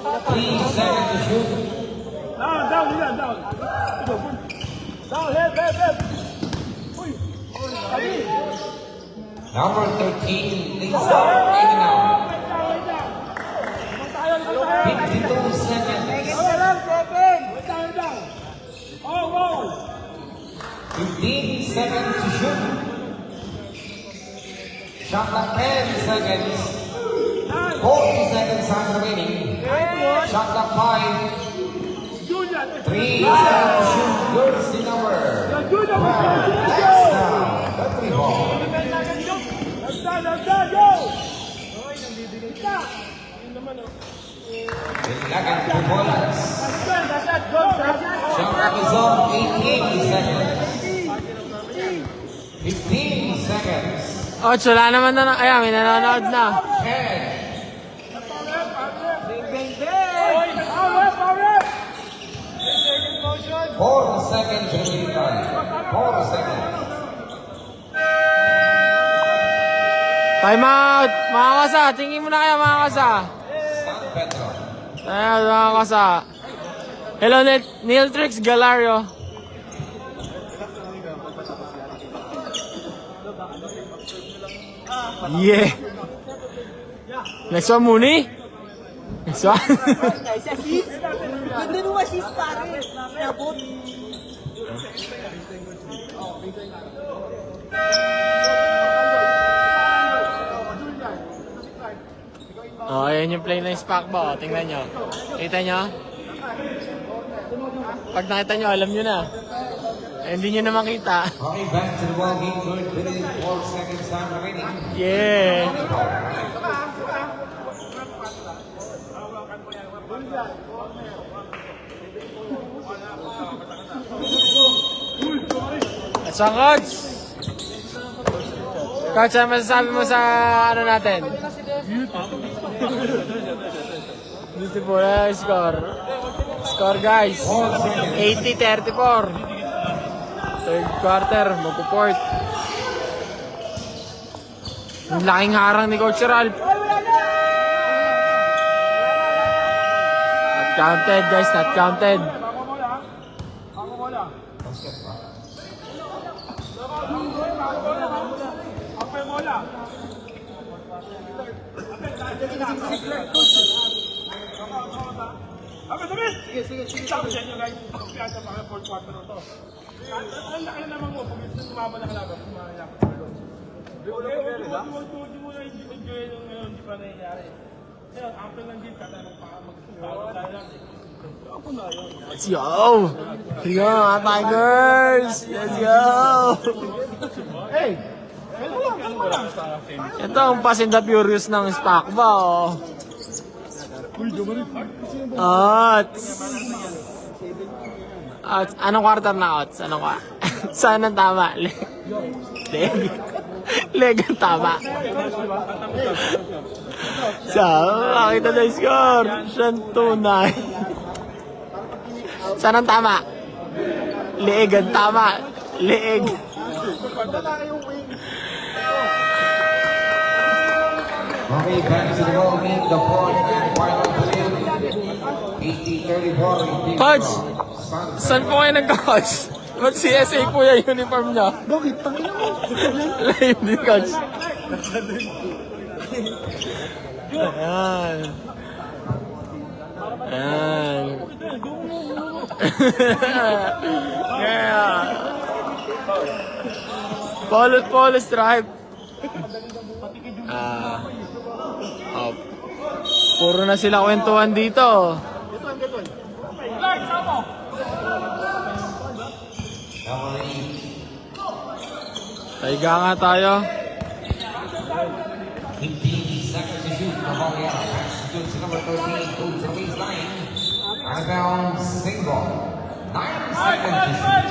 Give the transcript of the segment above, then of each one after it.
3 seconds to shoot. Down, down. Down, left. Number 13, Lisa, taking out. 52 seconds. 15 seconds to shoot. Shot clock 10 seconds. 40 seconds time remaining. Shot clock 5. 3 seconds to shoot. Here's the number. That's down. The 3 ball. Ilagan 2 balls. Shot clock is on 18 seconds. 15 seconds. Wala naman na. Ayan, may nanonood na. 10. 4 seconds remaining time. 4 seconds. Time out! Mga kasa, tingin mo na kayo mga kasa. San Pedro. Ayan, mga kasa. Hello, Neiltrix Galario. Yeah! Next one, Mooney. Next one. Ganda nung assist pare. Nabot. Oh, ayan yung play ng Spac ba? Tingnan nyo. Kita nyo? Pag nakita nyo, alam nyo na. Hindi nyo na makita. Okay, back to the ball game. Good. Within 4 seconds time remaining. Yeah. At so, Coach! Coach, ano masasabi mo sa ano natin? Beautiful score. Score guys. 80-34. Third quarter, magpo-fourth. Ang laking harang ni Coach Ralph. Not counted guys, not counted. Sige. Sabi sa inyo guys, pagpiasa pa kami 4 quarter na to. Ang laki na naman mo, pag sumama na kalaban, sumayap. Hindi mo na-enjoy yung ngayon, hindi pa nangyayari. Kaya, after ng game, tatanong pa mag-subawa tayo lang. Ako na yun. Let's go! Let's go mga Tigers! Let's go! Hey! Ito ang Fast and the Furious ng Spac ba oh. Ots! Ots! Anong quarter na Ots? Anong quarter? Saan ang tama? Leg. Leg ang tama. So, makita na yung score. Siyang tunay. Saan ang tama? Leeg ang tama. Leeg. Okay, back to the ball game. The fourth and final play. 80-34. Coach! Saan po kayo nag-coach? Ba't CSA po yung uniform niya? Bakit? Tangina mo. Hindi, Coach. Ayan. Ayan. Yeah. Polo stripe. Oh. Puro na sila kwentuhan dito. Taiga nga tayo. 15 seconds to shoot. The ball out. Pass to number 13. Goes to the baseline. Out of bounds. Single. 9 seconds to shoot.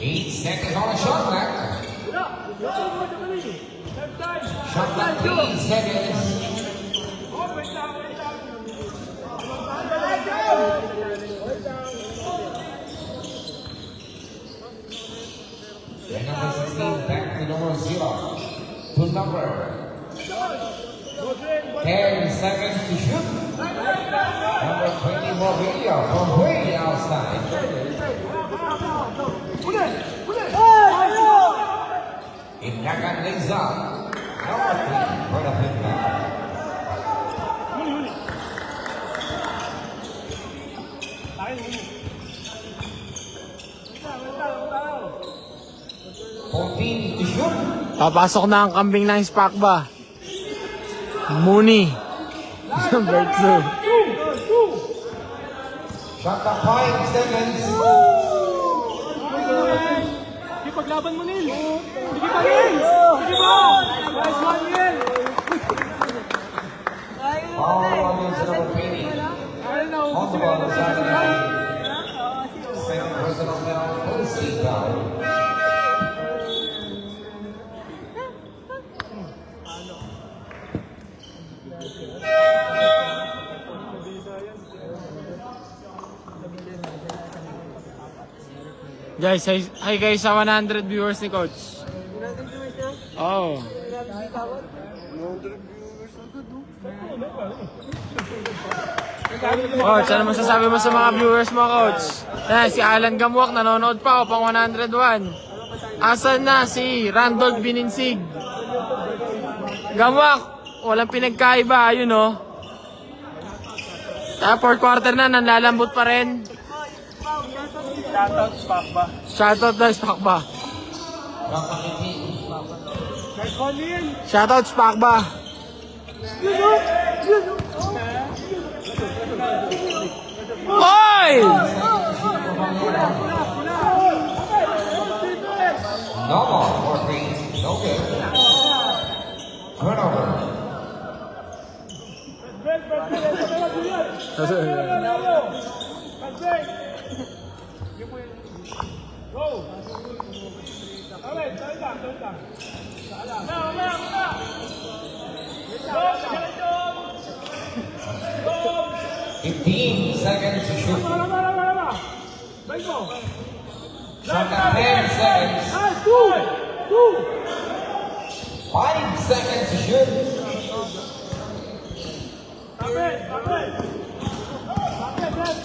8 seconds on a shot clock. Shot clock 3 seconds. And number 16 back Jersey number 0 to number 10 seconds to shoot. Number 20 Mobilio from way outside. Inagan Leza. Number 3 for the pickup. To shoot. Papasok na ang kambing ng SPAC ba? Mooney. Number 2. Shot clock 5 seconds. Sige, paglaban mo, Nil. Sige pa, Nil. Sige pa. Nice one, Nil. Foul against number 20. On the ball, second personal foul for the Sea foul. Guys, hi guys sa 100 viewers ni Coach. Oh. Coach, ano masasabi mo sa mga viewers mo, Coach? Yan, si Alan Gamwak nanonood pa, pang 101. Asan na si Randolph Bininsig? Gamwak, walang pinagkaiba, ayun oh. Sa fourth quarter na, nanlalambot pa rin. Shoutout, SPAC ba? Shoutout na SPAC ba? Nice one, Nil. Shoutout SPAC ba? Oy! No more for 3. No good. Turnover. Go! Okay, turn lang. Go! 15 seconds to shoot. Balik mo. Shot clock 10 seconds. 5 seconds to shoot.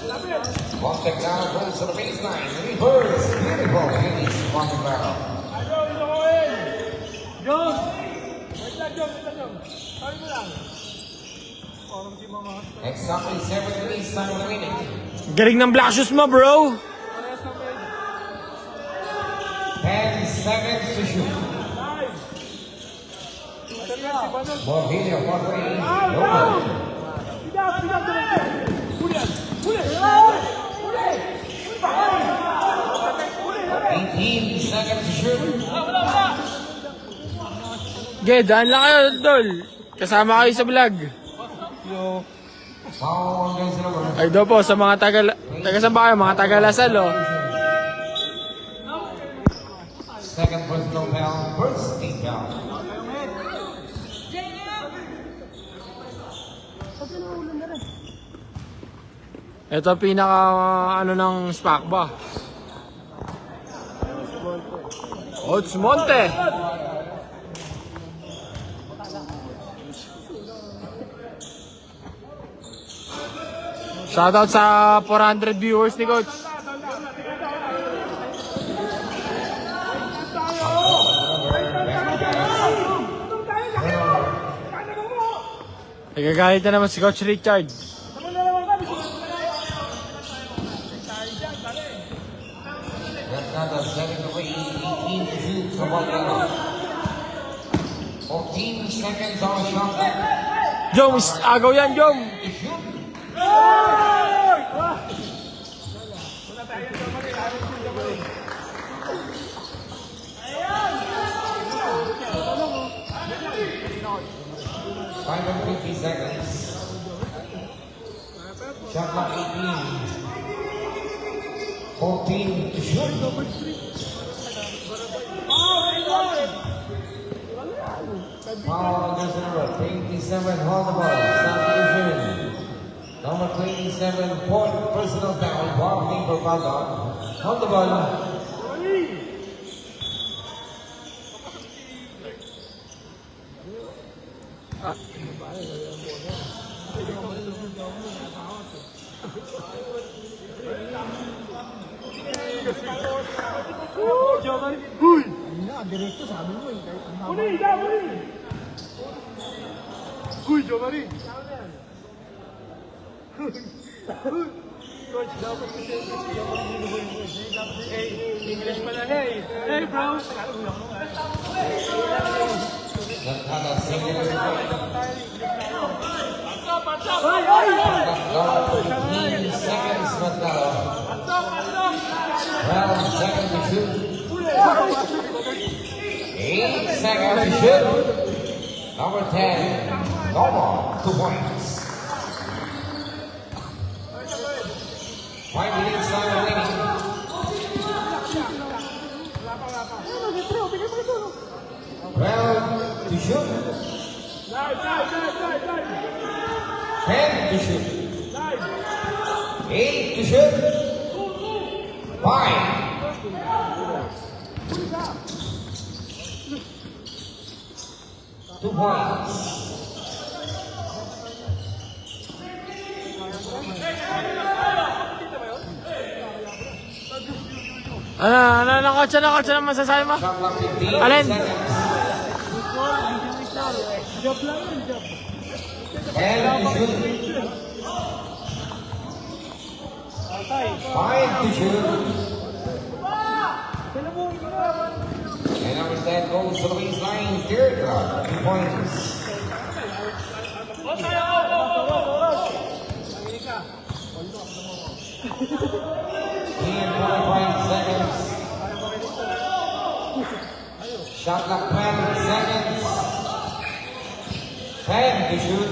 Lapit. One take down, goes to the baseline. Reverse. Beautiful finish. One barrel. John! Wait lang. Sabi mo lang. Exactly 7 minutes time remaining. Galing ng black shoes mo, bro. 10 seconds to shoot. Mobilio for 3. No good. 18 seconds to shoot. Okay, daan lang kayo, Dol. Kasama kayo sa vlog. Foul against number. Ay, do po, sa mga taga saan ba kayo? Mga taga Lasal, oh. Second personal foul. First team foul. Ito pinaka, ano ng SPAC ba? Ots Monte. Shoutout sa 400 viewers ni Coach. Nagagalit na naman si Coach Richard. Granada setting away 18 to shoot from Mobilio. 14 seconds on the shot clock. Jom, agaw yan, Jom. To shoot. Five and 50 seconds. Shot clock 18. 14 to shoot. Foul against number 27, hold the ball. Substitution. Number 27, fourth personal foul. Walking for Baldock. Hold the ball. Uy! Direkto sabi mo eh. Kahit ang Muli! Muli! Uy, Jo Marie! Coach, dapat kasi English pala na eh. Hey, bro! Nagkata single point. Pasok! 15 seconds Matalo. 12 seconds to shoot. 8 seconds to shoot. Number 10, Normal, 2 points. 5 minutes time remaining. 12 to shoot. 10 to shoot. 8 to shoot. 5. 2 points. Coach, ano masasabi mo? Shot clock 15 Alin? seconds. 10 to shoot. 5 to shoot. And number 10 goes to the baseline. Teardrop, 2 points. In 25 seconds. Shot clock 20 seconds. 10 to shoot.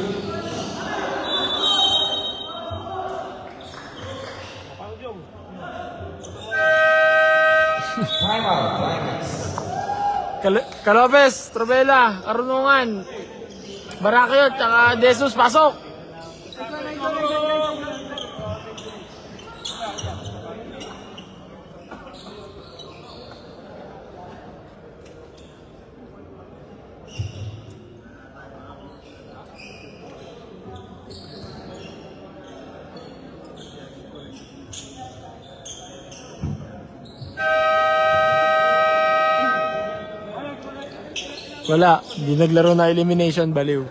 Timeout, Climax. Kalopez, Trobela, Arunungan, Barakyot, tsaka Jesus, pasok! Wala, di naglaro na elimination, baliw.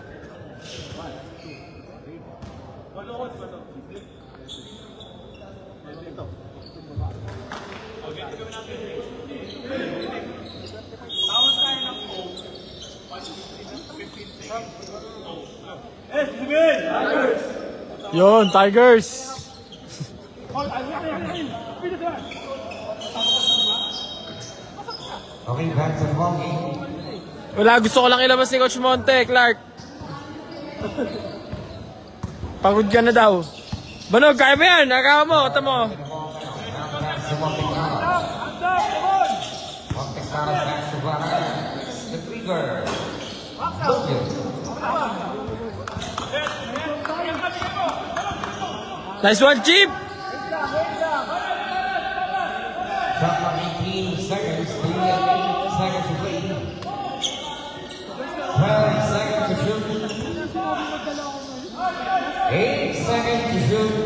Yun, Tigers! Okay, back to the ball game. Wala, gusto ko lang ilabas ni Coach Monte, Clark. Pagod ka na daw. Banog, kaya mo yan, nakawa mo, ito mo. Back to Montecano. Montecano back to Baraya. The trigger. Tokyo. Nice one, Chip! Shot clock 18 seconds. 3 seconds to play. 12 seconds to shoot. 8 seconds to shoot.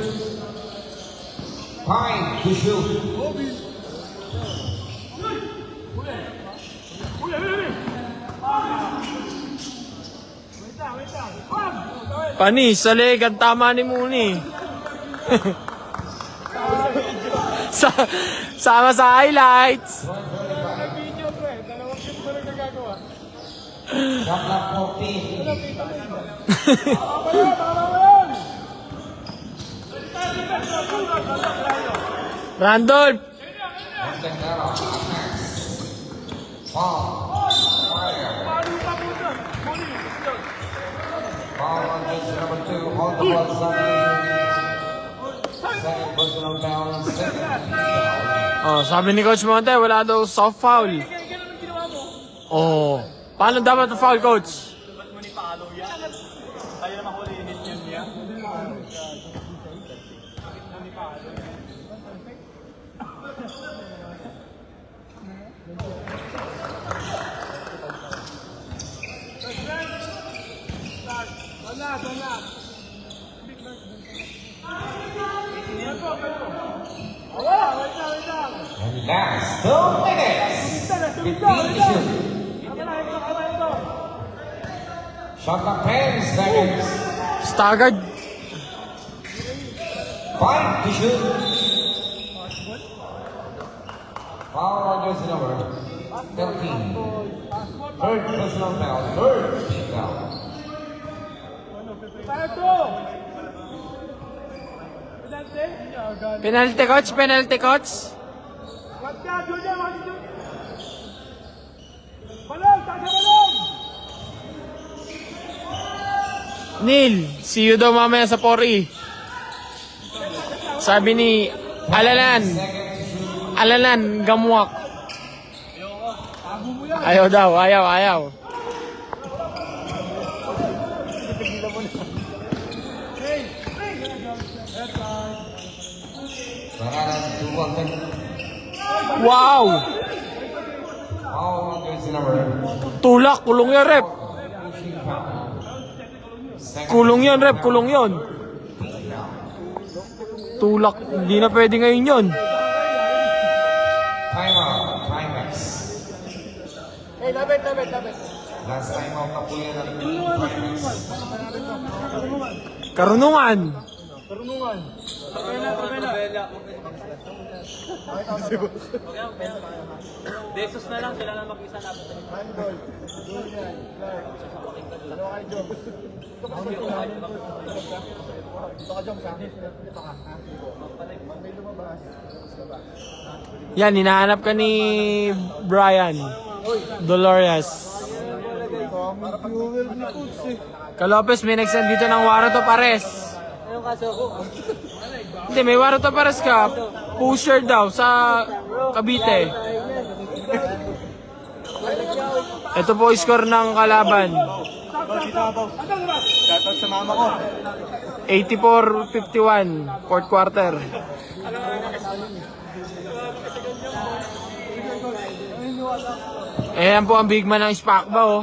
5 to shoot. Panis, salig, ang tama ni Muni. Sama sa highlights. Shot clock 14. Randolph! Montecano. Ball. Fire. Ball on base number 2. Hold the ball subdivision. Second personal down. Second foul. Oh, sabi ni Coach Monte, wala daw soft foul. Oh, paano dapat ang foul, Coach? Shot clock 10 seconds. Staggered. 5 to shoot. Foul on jersey number 13. Third personal foul. Third team foul. Penalty coach, penalty coach. Neil, see you daw mamaya sa 4E. Sabi ni Alalan Gamuak. Ayaw daw, ayaw. Bananas 2-1. Wow! Foul on jersey number Tulak, kulong yan, rep. team foul. Second Kulong yan, rep, kulong yon. Tulak, hindi na pwede ngayon yon. timeout. Timex. Eh, labit. Last timeout na po yan ng Timex. Karunungan. Desos na lang, sila na mag-isa na. Handball. Julian, Clark. Dalawa kayo, Jom. Dito ka, Jom, sa akin. Dito ka, ha? May lumabas. Yan, hinahanap ka ni Brian Dolores. Fuel na coach eh. Kalopez, may nag-send dito ng warrant of arrest. Anong kaso ko? Hindi, may warrant of arrest ka. Pusher daw sa Cavite. Ito po score ng kalaban. Shoutout sa mama ko. 84-51, fourth quarter. Ayan po ang big man ng Spakba, oh.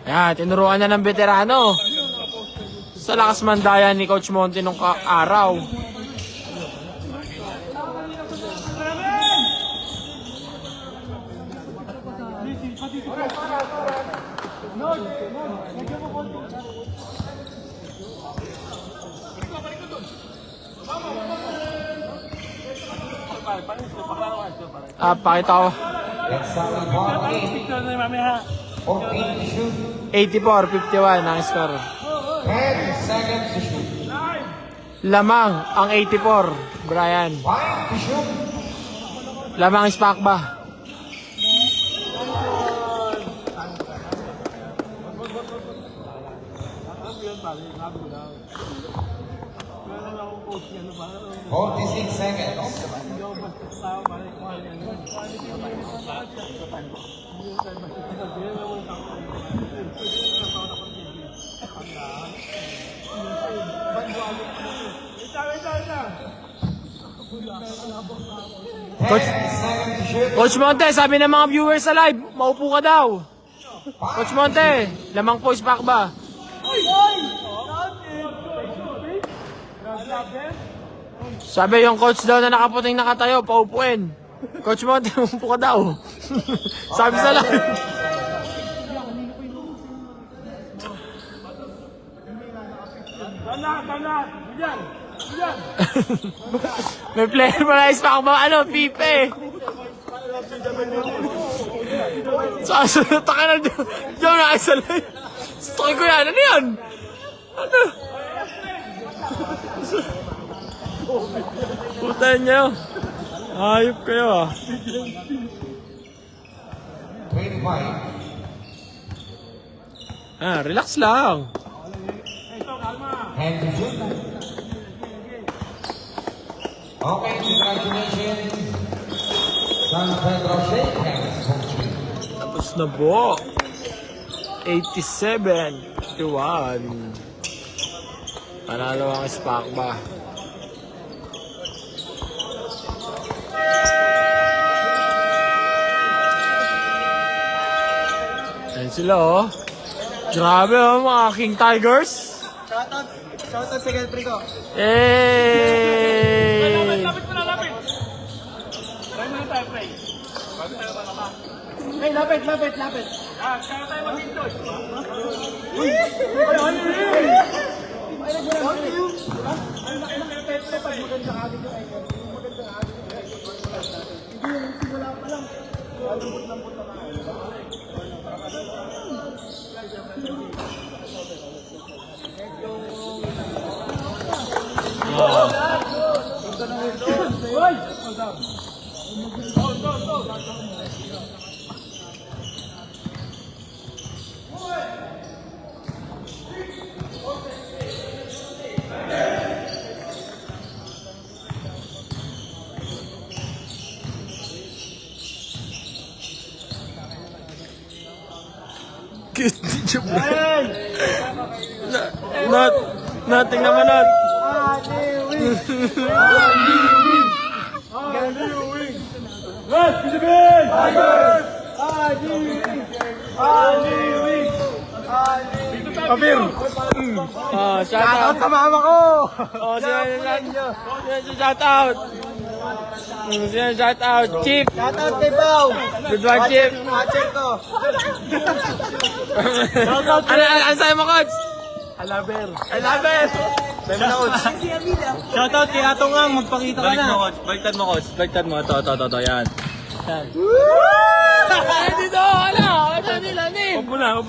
Ayan, tinuruan na ng veterano. Sa lakas mandayan ni Coach Monty nung araw. Pakita ko. Let's start with ball game. Picture na yung mamaya. 14 to shoot. 84-51 ang score. 10 seconds to shoot. Lamang ang 84, Brian. 5 to shoot. Lamang Spakba. Ano 46 seconds. Coach, 10 seconds to shoot. Coach Monte, sabi ng mga viewers sa live, maupo ka daw. Coach Monte, lamang po Spakba. Sabi yung coach daw na nakaputing nakatayo, paupuin. Coach Monte, maupo ka daw. Sabi sa live. Tanat! Yan! May player pala Spakba, ano, Pipe. Sasunod ka na Diyan na kayo sa live. Story ko yan, ano yan? Ano? Putan nyo. Ayop kayo ah. 25. Relax lang. And to shoot. Okay, congratulations. San Pedro Shake Hands. Tapos na po. 87-51. Panalo ang Spakba. Ayan sila oh. Grabe oh mga King Tigers. Shoutout sa girlfriend ko. Hey! Lapit mo na, lapit! Try mo na tayo, Frey. Hey, lapit. Ah, Kaya tayo mag-enjoy. Not, nothing naman not. Kapir. Oh, shout out sa mama ko. Oh, shout out. Shout out, Chip. Shout out kay Pao. Good one, Chip. Watcher to. Ano sa'yo mo, coach? I love her. I love it. Shout out kay Atong Ang, magpakita ka na. Baliktad mo, coach. Baliktad mo. Ito, yan. Yan. Dito, ala. Ano nila, Nin? Huwag mo na.